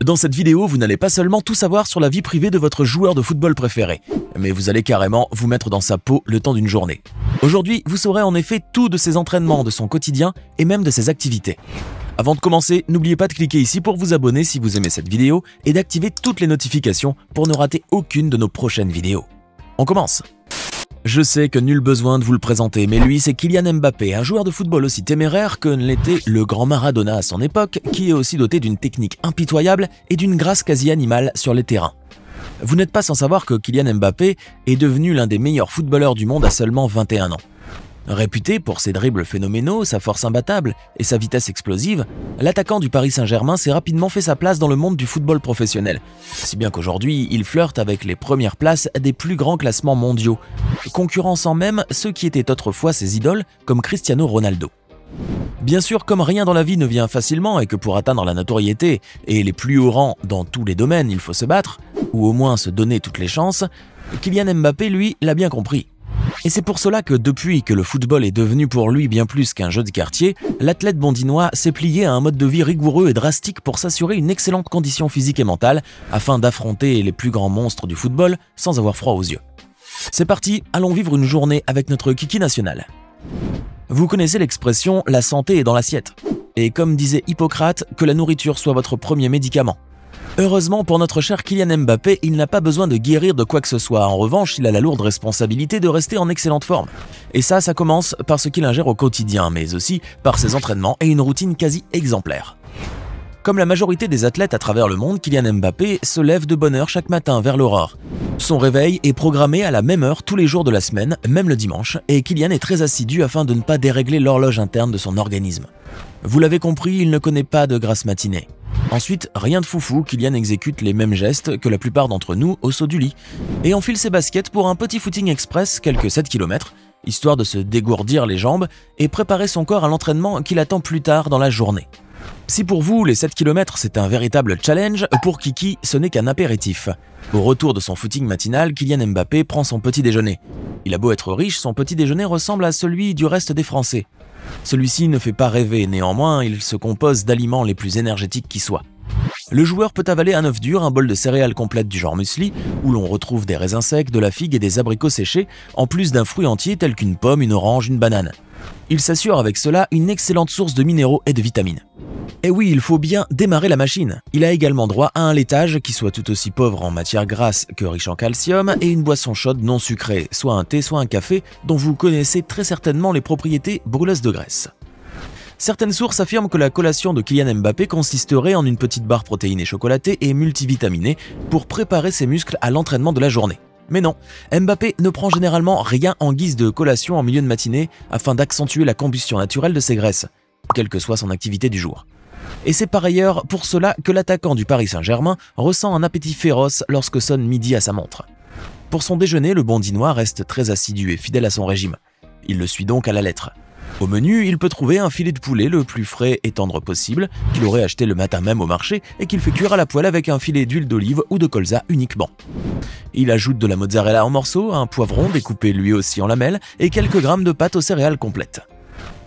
Dans cette vidéo, vous n'allez pas seulement tout savoir sur la vie privée de votre joueur de football préféré, mais vous allez carrément vous mettre dans sa peau le temps d'une journée. Aujourd'hui, vous saurez en effet tout de ses entraînements, de son quotidien et même de ses activités. Avant de commencer, n'oubliez pas de cliquer ici pour vous abonner si vous aimez cette vidéo et d'activer toutes les notifications pour ne rater aucune de nos prochaines vidéos. On commence! Je sais que nul besoin de vous le présenter, mais lui c'est Kylian Mbappé, un joueur de football aussi téméraire que ne l'était le grand Maradona à son époque, qui est aussi doté d'une technique impitoyable et d'une grâce quasi animale sur les terrains. Vous n'êtes pas sans savoir que Kylian Mbappé est devenu l'un des meilleurs footballeurs du monde à seulement 21 ans. Réputé pour ses dribbles phénoménaux, sa force imbattable et sa vitesse explosive, l'attaquant du Paris Saint-Germain s'est rapidement fait sa place dans le monde du football professionnel, si bien qu'aujourd'hui il flirte avec les premières places des plus grands classements mondiaux, concurrençant même ceux qui étaient autrefois ses idoles comme Cristiano Ronaldo. Bien sûr, comme rien dans la vie ne vient facilement et que pour atteindre la notoriété et les plus hauts rangs dans tous les domaines il faut se battre, ou au moins se donner toutes les chances, Kylian Mbappé lui l'a bien compris. Et c'est pour cela que depuis que le football est devenu pour lui bien plus qu'un jeu de quartier, l'athlète bondinois s'est plié à un mode de vie rigoureux et drastique pour s'assurer une excellente condition physique et mentale afin d'affronter les plus grands monstres du football sans avoir froid aux yeux. C'est parti, allons vivre une journée avec notre kiki national. Vous connaissez l'expression « la santé est dans l'assiette » et comme disait Hippocrate, que la nourriture soit votre premier médicament. Heureusement pour notre cher Kylian Mbappé, il n'a pas besoin de guérir de quoi que ce soit. En revanche, il a la lourde responsabilité de rester en excellente forme. Et ça commence par ce qu'il ingère au quotidien, mais aussi par ses entraînements et une routine quasi exemplaire. Comme la majorité des athlètes à travers le monde, Kylian Mbappé se lève de bonne heure chaque matin vers l'aurore. Son réveil est programmé à la même heure tous les jours de la semaine, même le dimanche, et Kylian est très assidu afin de ne pas dérégler l'horloge interne de son organisme. Vous l'avez compris, il ne connaît pas de grasse matinée. Ensuite, rien de foufou, Kylian exécute les mêmes gestes que la plupart d'entre nous au saut du lit et enfile ses baskets pour un petit footing express, quelques 7 km, histoire de se dégourdir les jambes et préparer son corps à l'entraînement qu'il attend plus tard dans la journée. Si pour vous, les 7 km c'est un véritable challenge, pour Kiki, ce n'est qu'un apéritif. Au retour de son footing matinal, Kylian Mbappé prend son petit déjeuner. Il a beau être riche, son petit déjeuner ressemble à celui du reste des Français. Celui-ci ne fait pas rêver, néanmoins, il se compose d'aliments les plus énergétiques qui soient. Le joueur peut avaler un œuf dur, un bol de céréales complètes du genre muesli, où l'on retrouve des raisins secs, de la figue et des abricots séchés, en plus d'un fruit entier tel qu'une pomme, une orange, une banane. Il s'assure avec cela une excellente source de minéraux et de vitamines. Et oui, il faut bien démarrer la machine. Il a également droit à un laitage qui soit tout aussi pauvre en matière grasse que riche en calcium et une boisson chaude non sucrée, soit un thé, soit un café, dont vous connaissez très certainement les propriétés brûleuses de graisse. Certaines sources affirment que la collation de Kylian Mbappé consisterait en une petite barre protéinée chocolatée et multivitaminée pour préparer ses muscles à l'entraînement de la journée. Mais non, Mbappé ne prend généralement rien en guise de collation en milieu de matinée afin d'accentuer la combustion naturelle de ses graisses, quelle que soit son activité du jour. Et c'est par ailleurs pour cela que l'attaquant du Paris Saint-Germain ressent un appétit féroce lorsque sonne midi à sa montre. Pour son déjeuner, le bondinois reste très assidu et fidèle à son régime. Il le suit donc à la lettre. Au menu, il peut trouver un filet de poulet le plus frais et tendre possible, qu'il aurait acheté le matin même au marché et qu'il fait cuire à la poêle avec un filet d'huile d'olive ou de colza uniquement. Il ajoute de la mozzarella en morceaux, un poivron découpé lui aussi en lamelles et quelques grammes de pâte aux céréales complètes.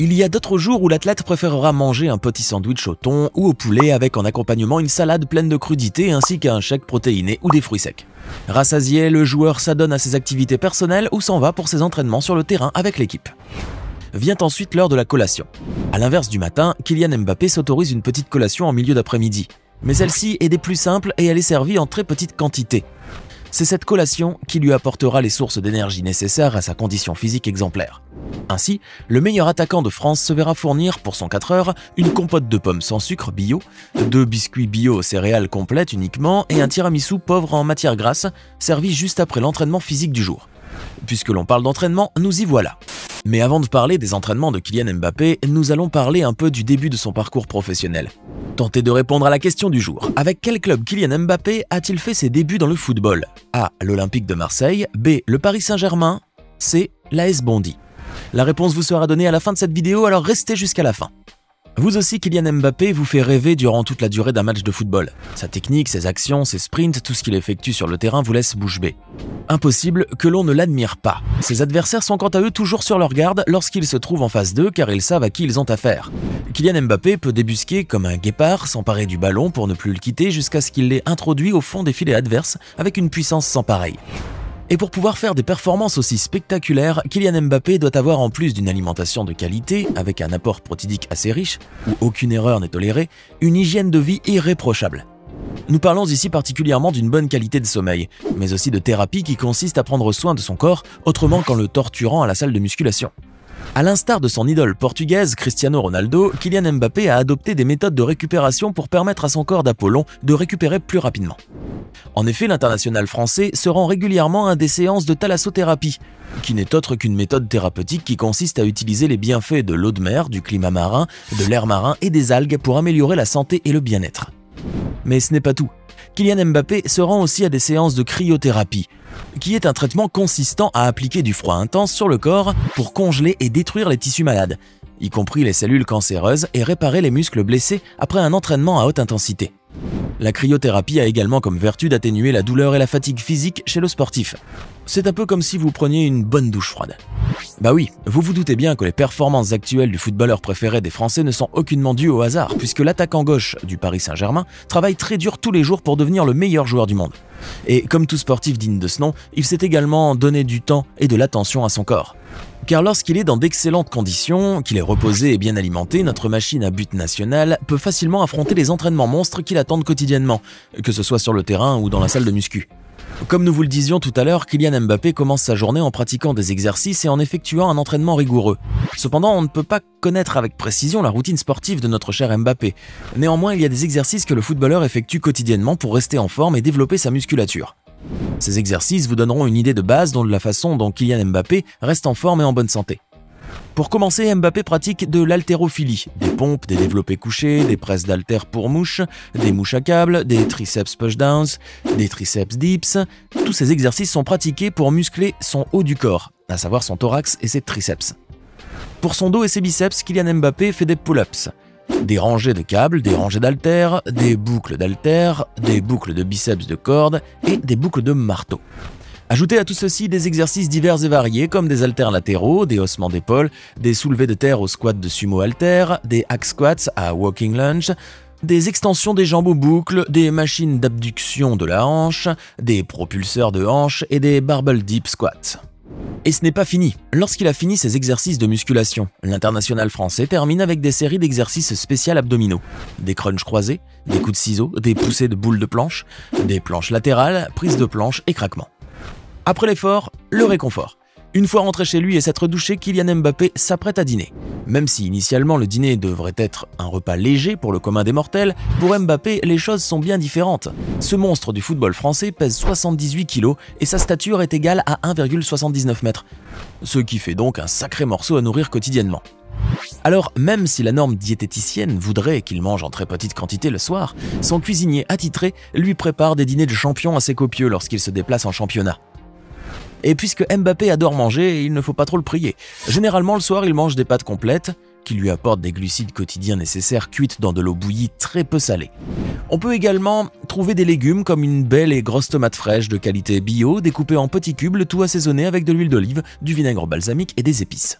Il y a d'autres jours où l'athlète préférera manger un petit sandwich au thon ou au poulet avec en accompagnement une salade pleine de crudités ainsi qu'un shake protéiné ou des fruits secs. Rassasié, le joueur s'adonne à ses activités personnelles ou s'en va pour ses entraînements sur le terrain avec l'équipe. Vient ensuite l'heure de la collation. A l'inverse du matin, Kylian Mbappé s'autorise une petite collation en milieu d'après-midi. Mais celle-ci est des plus simples et elle est servie en très petite quantité. C'est cette collation qui lui apportera les sources d'énergie nécessaires à sa condition physique exemplaire. Ainsi, le meilleur attaquant de France se verra fournir, pour son 4 heures, une compote de pommes sans sucre bio, 2 biscuits bio aux céréales complètes uniquement et un tiramisu pauvre en matière grasse, servi juste après l'entraînement physique du jour. Puisque l'on parle d'entraînement, nous y voilà. Mais avant de parler des entraînements de Kylian Mbappé, nous allons parler un peu du début de son parcours professionnel. Tentez de répondre à la question du jour. Avec quel club Kylian Mbappé a-t-il fait ses débuts dans le football? A. L'Olympique de Marseille. B. Le Paris Saint-Germain. C. L'AS Bondy. La réponse vous sera donnée à la fin de cette vidéo, alors restez jusqu'à la fin. Vous aussi, Kylian Mbappé vous fait rêver durant toute la durée d'un match de football. Sa technique, ses actions, ses sprints, tout ce qu'il effectue sur le terrain vous laisse bouche bée. Impossible que l'on ne l'admire pas. Ses adversaires sont quant à eux toujours sur leur garde lorsqu'ils se trouvent en face d'eux car ils savent à qui ils ont affaire. Kylian Mbappé peut débusquer comme un guépard, s'emparer du ballon pour ne plus le quitter jusqu'à ce qu'il l'ait introduit au fond des filets adverses avec une puissance sans pareille. Et pour pouvoir faire des performances aussi spectaculaires, Kylian Mbappé doit avoir en plus d'une alimentation de qualité, avec un apport protidique assez riche, où aucune erreur n'est tolérée, une hygiène de vie irréprochable. Nous parlons ici particulièrement d'une bonne qualité de sommeil, mais aussi de thérapie qui consiste à prendre soin de son corps autrement qu'en le torturant à la salle de musculation. À l'instar de son idole portugaise Cristiano Ronaldo, Kylian Mbappé a adopté des méthodes de récupération pour permettre à son corps d'Apollon de récupérer plus rapidement. En effet, l'international français se rend régulièrement à des séances de thalassothérapie, qui n'est autre qu'une méthode thérapeutique qui consiste à utiliser les bienfaits de l'eau de mer, du climat marin, de l'air marin et des algues pour améliorer la santé et le bien-être. Mais ce n'est pas tout. Kylian Mbappé se rend aussi à des séances de cryothérapie, qui est un traitement consistant à appliquer du froid intense sur le corps pour congeler et détruire les tissus malades, y compris les cellules cancéreuses, et réparer les muscles blessés après un entraînement à haute intensité. La cryothérapie a également comme vertu d'atténuer la douleur et la fatigue physique chez le sportif. C'est un peu comme si vous preniez une bonne douche froide. Bah oui, vous vous doutez bien que les performances actuelles du footballeur préféré des Français ne sont aucunement dues au hasard, puisque l'attaquant gauche du Paris Saint-Germain travaille très dur tous les jours pour devenir le meilleur joueur du monde. Et comme tout sportif digne de ce nom, il s'est également donné du temps et de l'attention à son corps. Car lorsqu'il est dans d'excellentes conditions, qu'il est reposé et bien alimenté, notre machine à but nationale peut facilement affronter les entraînements monstres qui l'attendent quotidiennement, que ce soit sur le terrain ou dans la salle de muscu. Comme nous vous le disions tout à l'heure, Kylian Mbappé commence sa journée en pratiquant des exercices et en effectuant un entraînement rigoureux. Cependant, on ne peut pas connaître avec précision la routine sportive de notre cher Mbappé. Néanmoins, il y a des exercices que le footballeur effectue quotidiennement pour rester en forme et développer sa musculature. Ces exercices vous donneront une idée de base de la façon dont Kylian Mbappé reste en forme et en bonne santé. Pour commencer, Mbappé pratique de l'haltérophilie, des pompes, des développés couchés, des presses d'haltères pour mouches, des mouches à câble, des triceps pushdowns, des triceps dips. Tous ces exercices sont pratiqués pour muscler son haut du corps, à savoir son thorax et ses triceps. Pour son dos et ses biceps, Kylian Mbappé fait des pull-ups, des rangées de câbles, des rangées d'haltères, des boucles d'haltères, des boucles de biceps de corde et des boucles de marteau. Ajoutez à tout ceci des exercices divers et variés comme des haltères latéraux, des haussements d'épaule, des soulevés de terre au squat de sumo haltère, des hack squats à walking lunge, des extensions des jambes aux boucles, des machines d'abduction de la hanche, des propulseurs de hanche et des barbell deep squats. Et ce n'est pas fini. Lorsqu'il a fini ses exercices de musculation, l'international français termine avec des séries d'exercices spéciaux abdominaux, des crunchs croisés, des coups de ciseaux, des poussées de boules de planche, des planches latérales, prises de planche et craquements. Après l'effort, le réconfort. Une fois rentré chez lui et s'être douché, Kylian Mbappé s'apprête à dîner. Même si initialement le dîner devrait être un repas léger pour le commun des mortels, pour Mbappé, les choses sont bien différentes. Ce monstre du football français pèse 78 kg et sa stature est égale à 1,79 m, ce qui fait donc un sacré morceau à nourrir quotidiennement. Alors, même si la norme diététicienne voudrait qu'il mange en très petite quantité le soir, son cuisinier attitré lui prépare des dîners de champion assez copieux lorsqu'il se déplace en championnat. Et puisque Mbappé adore manger, il ne faut pas trop le prier. Généralement, le soir, il mange des pâtes complètes, qui lui apportent des glucides quotidiens nécessaires cuites dans de l'eau bouillie très peu salée. On peut également trouver des légumes comme une belle et grosse tomate fraîche de qualité bio, découpée en petits cubes, le tout assaisonné avec de l'huile d'olive, du vinaigre balsamique et des épices.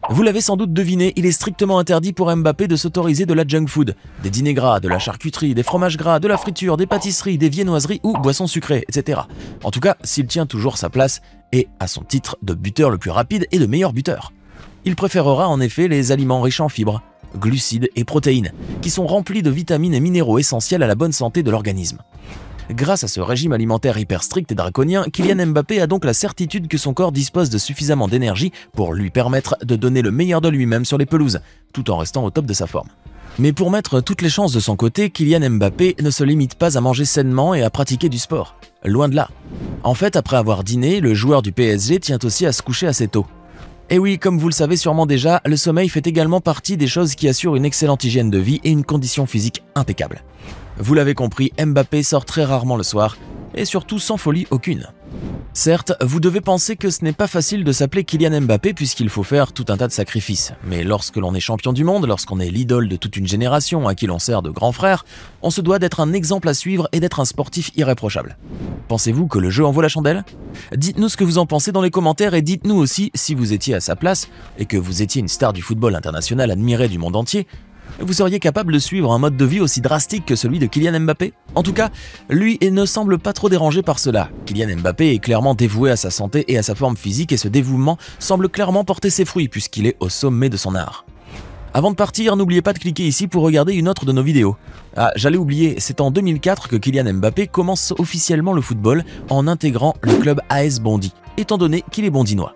Vous l'avez sans doute deviné, il est strictement interdit pour Mbappé de s'autoriser de la junk food, des dîners gras, de la charcuterie, des fromages gras, de la friture, des pâtisseries, des viennoiseries ou boissons sucrées, etc. En tout cas, s'il tient toujours sa place et à son titre de buteur le plus rapide et de meilleur buteur. Il préférera en effet les aliments riches en fibres, glucides et protéines, qui sont remplis de vitamines et minéraux essentiels à la bonne santé de l'organisme. Grâce à ce régime alimentaire hyper strict et draconien, Kylian Mbappé a donc la certitude que son corps dispose de suffisamment d'énergie pour lui permettre de donner le meilleur de lui-même sur les pelouses, tout en restant au top de sa forme. Mais pour mettre toutes les chances de son côté, Kylian Mbappé ne se limite pas à manger sainement et à pratiquer du sport. Loin de là. En fait, après avoir dîné, le joueur du PSG tient aussi à se coucher assez tôt. Et oui, comme vous le savez sûrement déjà, le sommeil fait également partie des choses qui assurent une excellente hygiène de vie et une condition physique impeccable. Vous l'avez compris, Mbappé sort très rarement le soir, et surtout sans folie aucune. Certes, vous devez penser que ce n'est pas facile de s'appeler Kylian Mbappé puisqu'il faut faire tout un tas de sacrifices. Mais lorsque l'on est champion du monde, lorsqu'on est l'idole de toute une génération à qui l'on sert de grand frère, on se doit d'être un exemple à suivre et d'être un sportif irréprochable. Pensez-vous que le jeu en vaut la chandelle? Dites-nous ce que vous en pensez dans les commentaires et dites-nous aussi si vous étiez à sa place et que vous étiez une star du football international admirée du monde entier. Vous seriez capable de suivre un mode de vie aussi drastique que celui de Kylian Mbappé? En tout cas, lui ne semble pas trop dérangé par cela. Kylian Mbappé est clairement dévoué à sa santé et à sa forme physique et ce dévouement semble clairement porter ses fruits puisqu'il est au sommet de son art. Avant de partir, n'oubliez pas de cliquer ici pour regarder une autre de nos vidéos. Ah, j'allais oublier, c'est en 2004 que Kylian Mbappé commence officiellement le football en intégrant le club AS Bondy, étant donné qu'il est bondinois.